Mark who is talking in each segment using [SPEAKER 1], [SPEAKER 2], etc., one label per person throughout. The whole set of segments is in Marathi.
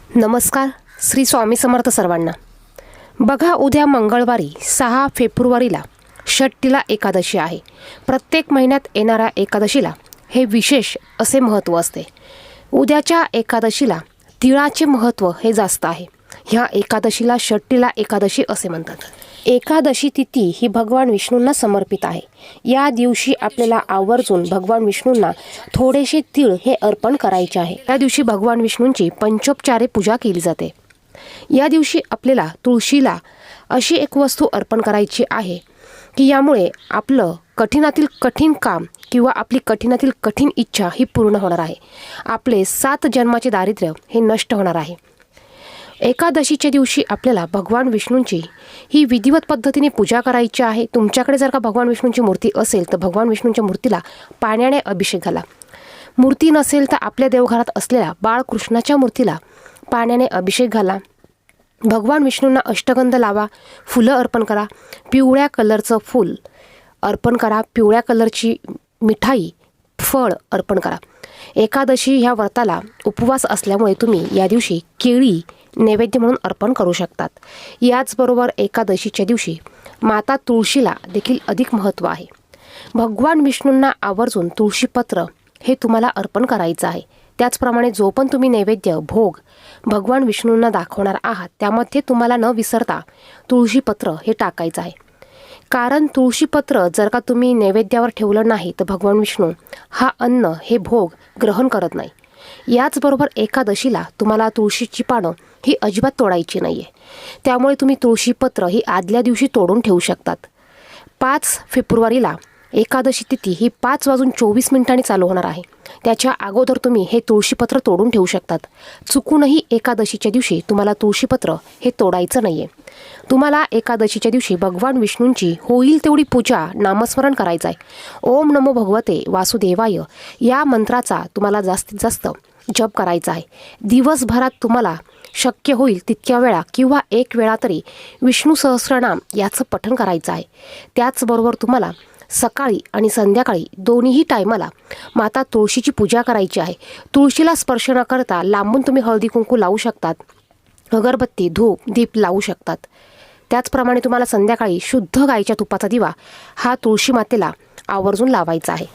[SPEAKER 1] नमस्कार. श्री स्वामी समर्थ सर्वांना. बघा, उद्या मंगळवारी 6 फेब्रुवारीला षष्ठीला एकादशी आहे. प्रत्येक महिन्यात येणाऱ्या एकादशीला हे विशेष असे महत्त्व असते. उद्याच्या एकादशीला तिळाचे महत्त्व हे जास्त आहे. ह्या एकादशीला षष्ठीला एकादशी असे म्हणतात. एकादशी तिथी ही भगवान विष्णूंना समर्पित आहे. या दिवशी आपल्याला आवर्जून भगवान विष्णूंना थोडेसे तीळ हे अर्पण करायचे आहे. या दिवशी भगवान विष्णूंची पंचोपचारे पूजा केली जाते. या दिवशी आपल्याला तुळशीला अशी एक वस्तू अर्पण करायची आहे की यामुळे आपलं कठीणातील कठीण काम किंवा आपली कठीणातील कठीण इच्छा ही पूर्ण होणार आहे. आपले 7 जन्माचे दारिद्र्य हे नष्ट होणार आहे. एकादशीच्या दिवशी आपल्याला भगवान विष्णूंची ही विधिवत पद्धतीने पूजा करायची आहे. तुमच्याकडे जर का भगवान विष्णूंची मूर्ती असेल तर भगवान विष्णूंच्या मूर्तीला पाण्याने अभिषेक घाला. मूर्ती नसेल तर आपल्या देवघरात असलेल्या बाळकृष्णाच्या मूर्तीला पाण्याने अभिषेक घाला. भगवान विष्णूंना अष्टगंध लावा, फुलं अर्पण करा, पिवळ्या कलरचं फूल अर्पण करा, पिवळ्या कलरची मिठाई फळ अर्पण करा. एकादशी ह्या व्रताला उपवास असल्यामुळे तुम्ही या दिवशी केळी नैवेद्य म्हणून अर्पण करू शकतात. याचबरोबर एकादशीच्या दिवशी माता तुळशीला देखील अधिक महत्त्व आहे. भगवान विष्णूंना आवर्जून तुळशीपत्र हे तुम्हाला अर्पण करायचं आहे. त्याचप्रमाणे जो पण तुम्ही नैवेद्य भोग भगवान विष्णूंना दाखवणार आहात त्यामध्ये तुम्हाला न विसरता तुळशीपत्र हे टाकायचं आहे. कारण तुळशीपत्र जर का तुम्ही नैवेद्यावर ठेवलं नाही तर भगवान विष्णू हा अन्न हे भोग ग्रहण करत नाही. याचबरोबर एकादशीला तुम्हाला तुळशीची पानं ही अजिबात तोडायची नाही आहे. त्यामुळे तुम्ही तुळशीपत्र ही आदल्या दिवशी तोडून ठेवू शकतात. 5 फेब्रुवारीला एकादशी तिथी ही 5:24 चालू होणार आहे. त्याच्या अगोदर तुम्ही हे तुळशीपत्र तोडून ठेवू शकतात. चुकूनही एकादशीच्या दिवशी तुम्हाला तुळशीपत्र हे तोडायचं नाही आहे. तुम्हाला एकादशीच्या दिवशी भगवान विष्णूंची होईल तेवढी पूजा नामस्मरण करायचं आहे. ओम नमो भगवते वासुदेवाय या मंत्राचा तुम्हाला जास्तीत जास्त जप करायचा आहे. दिवसभरात तुम्हाला शक्य होईल तितक्या वेळा किंवा 1 वेळा तरी विष्णू सहस्रनाम याचं पठण करायचं आहे. त्याचबरोबर तुम्हाला सकाळी आणि संध्याकाळी दोन्हीही टायमाला माता तुळशीची पूजा करायची आहे. तुळशीला स्पर्श न करता लांबून तुम्ही हळदी कुंकू लावू शकतात, अगरबत्ती धूप दीप लावू शकतात. त्याचप्रमाणे तुम्हाला संध्याकाळी शुद्ध गाईच्या तुपाचा दिवा हा तुळशी मातेला आवर्जून लावायचा आहे.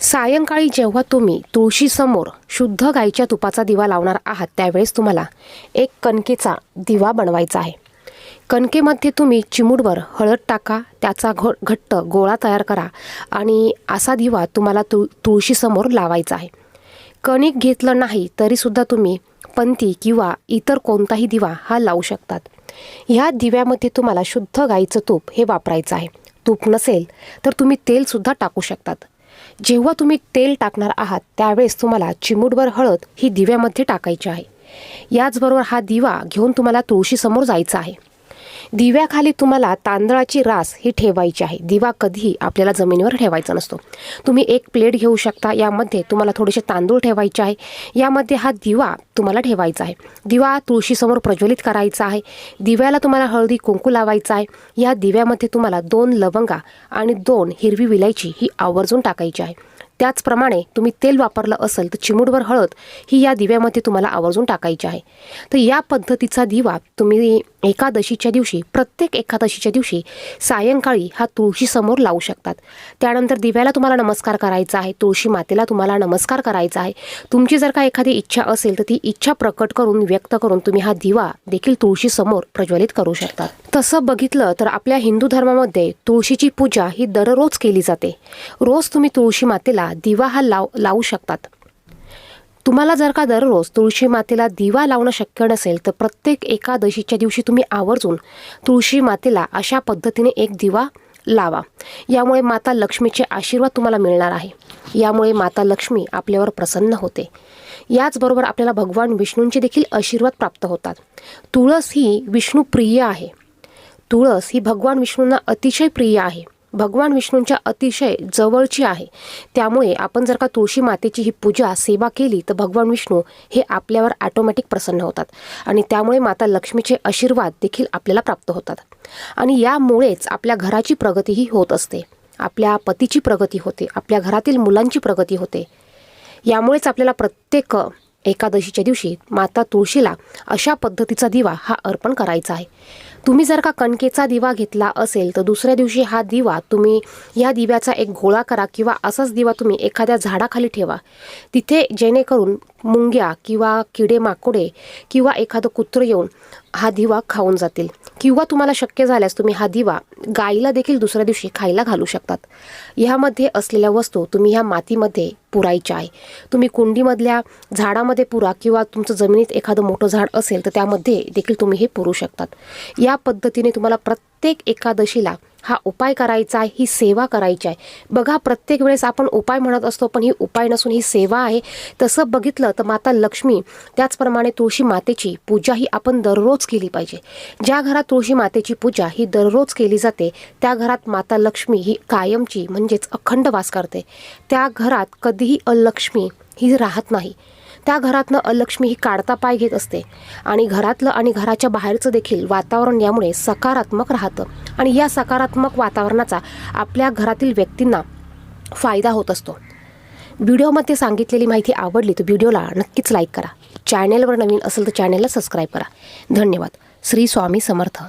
[SPEAKER 1] सायंकाळी जेव्हा तुम्ही तुळशीसमोर शुद्ध गाईच्या तुपाचा दिवा लावणार आहात त्यावेळेस तुम्हाला एक कणकेचा दिवा बनवायचा आहे. कणकेमध्ये तुम्ही चिमूटभर हळद टाका, त्याचा घट्ट गोळा तयार करा आणि असा दिवा तुम्हाला तुळशीसमोर लावायचा आहे. कणिक घेतलं नाही तरीसुद्धा तुम्ही पंती किंवा इतर कोणताही दिवा हा लावू शकतात. ह्या दिव्यामध्ये तुम्हाला शुद्ध गाईचं तूप हे वापरायचं आहे. तूप नसेल तर तुम्ही तेलसुद्धा टाकू शकतात. जेव्हा तुम्ही तेल टाकणार आहात त्यावेळेस तुम्हाला चिमूटभर हळद ही दिव्यामध्ये टाकायची आहे. याचबरोबर हा दिवा घेऊन तुम्हाला तुळशीसमोर जायचं आहे. दिव्याखाली तुम्हाला तांदळाची रास ही ठेवायची आहे. दिवा कधीही आपल्याला जमिनीवर ठेवायचा नसतो. तुम्ही एक प्लेट घेऊ शकता, यामध्ये तुम्हाला थोडेसे तांदूळ ठेवायचे आहे. यामध्ये हा दिवा तुम्हाला ठेवायचा आहे. दिवा तुळशीसमोर प्रज्वलित करायचा आहे. दिव्याला तुम्हाला हळदी कुंकू लावायचा आहे. या दिव्यामध्ये तुम्हाला 2 लवंगा आणि 2 हिरवी विलायची ही आवर्जून टाकायची आहे. त्याचप्रमाणे तुम्ही तेल वापरलं असेल तर चिमूटभर हळद ही या दिव्यामध्ये तुम्हाला आवर्जून टाकायची आहे. तर या पद्धतीचा दिवा तुम्ही एकादशीच्या दिवशी प्रत्येक एकादशीच्या दिवशी सायंकाळी हा तुळशीसमोर लावू शकतात. त्यानंतर दिव्याला तुम्हाला नमस्कार करायचा आहे. तुळशी मातेला तुम्हाला नमस्कार करायचा आहे. तुमची जर का एखादी इच्छा असेल तर ती इच्छा प्रकट करून व्यक्त करून तुम्ही हा दिवा देखील तुळशीसमोर प्रज्वलित करू शकता. तसं बघितलं तर आपल्या हिंदू धर्मामध्ये तुळशीची पूजा ही दररोज केली जाते. रोज तुम्ही तुळशी मातेला दिवा हा लावू शकतात. तुम्हाला जर का दररोज तुळशी मातेला दिवा लावणं शक्य नसेल तर प्रत्येक एकादशीच्या दिवशी तुम्ही आवर्जून तुळशी मातेला अशा पद्धतीने एक दिवा लावा. यामुळे माता लक्ष्मीचे आशीर्वाद तुम्हाला मिळणार आहे. यामुळे माता लक्ष्मी आपल्यावर प्रसन्न होते. याचबरोबर आपल्याला भगवान विष्णूंचे देखील आशीर्वाद प्राप्त होतात. तुळस ही विष्णू प्रिय आहे. तुळस ही भगवान विष्णूंना अतिशय प्रिय आहे. भगवान विष्णूंच्या अतिशय जवळची आहे. त्यामुळे आपण जर का तुळशी मातेची ही पूजा सेवा केली तर भगवान विष्णू हे आपल्यावर ऑटोमॅटिक प्रसन्न होतात आणि त्यामुळे माता लक्ष्मीचे आशीर्वाद देखील आपल्याला प्राप्त होतात. आणि यामुळेच आपल्या घराची प्रगतीही होत असते. आपल्या पतीची प्रगती होते, आपल्या घरातील मुलांची प्रगती होते. यामुळेच आपल्याला प्रत्येक एकादशीच्या दिवशी माता तुळशीला अशा पद्धतीचा दिवा हा अर्पण करायचा आहे. तुम्ही जर का कणकेचा दिवा घेतला असेल तर दुसऱ्या दिवशी हा दिवा तुम्ही या दिव्याचा एक गोळा करा किंवा असाच दिवा तुम्ही एखाद्या झाडाखाली ठेवा. तिथे जेणेकरून मुंग्या किंवा किडे माकोडे किंवा एखादं कुत्रं येऊन हा दिवा खाऊन जातील. किंवा तुम्हाला शक्य झाल्यास तुम्ही हा दिवा गाईला देखील दुसऱ्या दिवशी खायला घालू शकतात. ह्यामध्ये असलेल्या वस्तू तुम्ही ह्या मातीमध्ये पुरायच्या आहे. तुम्ही कुंडीमधल्या झाडामध्ये पुरा किंवा तुमचं जमिनीत एखादं मोठं झाड असेल तर त्यामध्ये देखील तुम्ही हे पुरू शकतात. या पद्धतीने तुम्हाला प्रत्येक एकादशीला हा उपाय करायचा आहे, ही सेवा करायची आहे. बघा, प्रत्येक वेळेस आपण उपाय म्हणत असतो पण ही उपाय नसून ही सेवा आहे. तसं बघितलं तर माता लक्ष्मी त्याचप्रमाणे तुळशी मातेची पूजा ही आपण दररोज केली पाहिजे. ज्या घरात तुळशी मातेची पूजा ही दररोज केली जाते त्या घरात माता लक्ष्मी ही कायमची म्हणजेच अखंड वास करते. त्या घरात कधीही अलक्ष्मी ही राहत नाही. त्या घरातनं अलक्ष्मी ही काढता पाय घेत असते आणि घरातलं आणि घराच्या बाहेरचं देखील वातावरण यामुळे सकारात्मक राहतं आणि या सकारात्मक वातावरणाचा आपल्या घरातील व्यक्तींना फायदा होत असतो. व्हिडिओमध्ये सांगितलेली माहिती आवडली तर व्हिडिओला नक्कीच लाईक करा. चॅनेलवर नवीन असेल तर चॅनेलला सबस्क्राईब करा. धन्यवाद. श्री स्वामी समर्थ.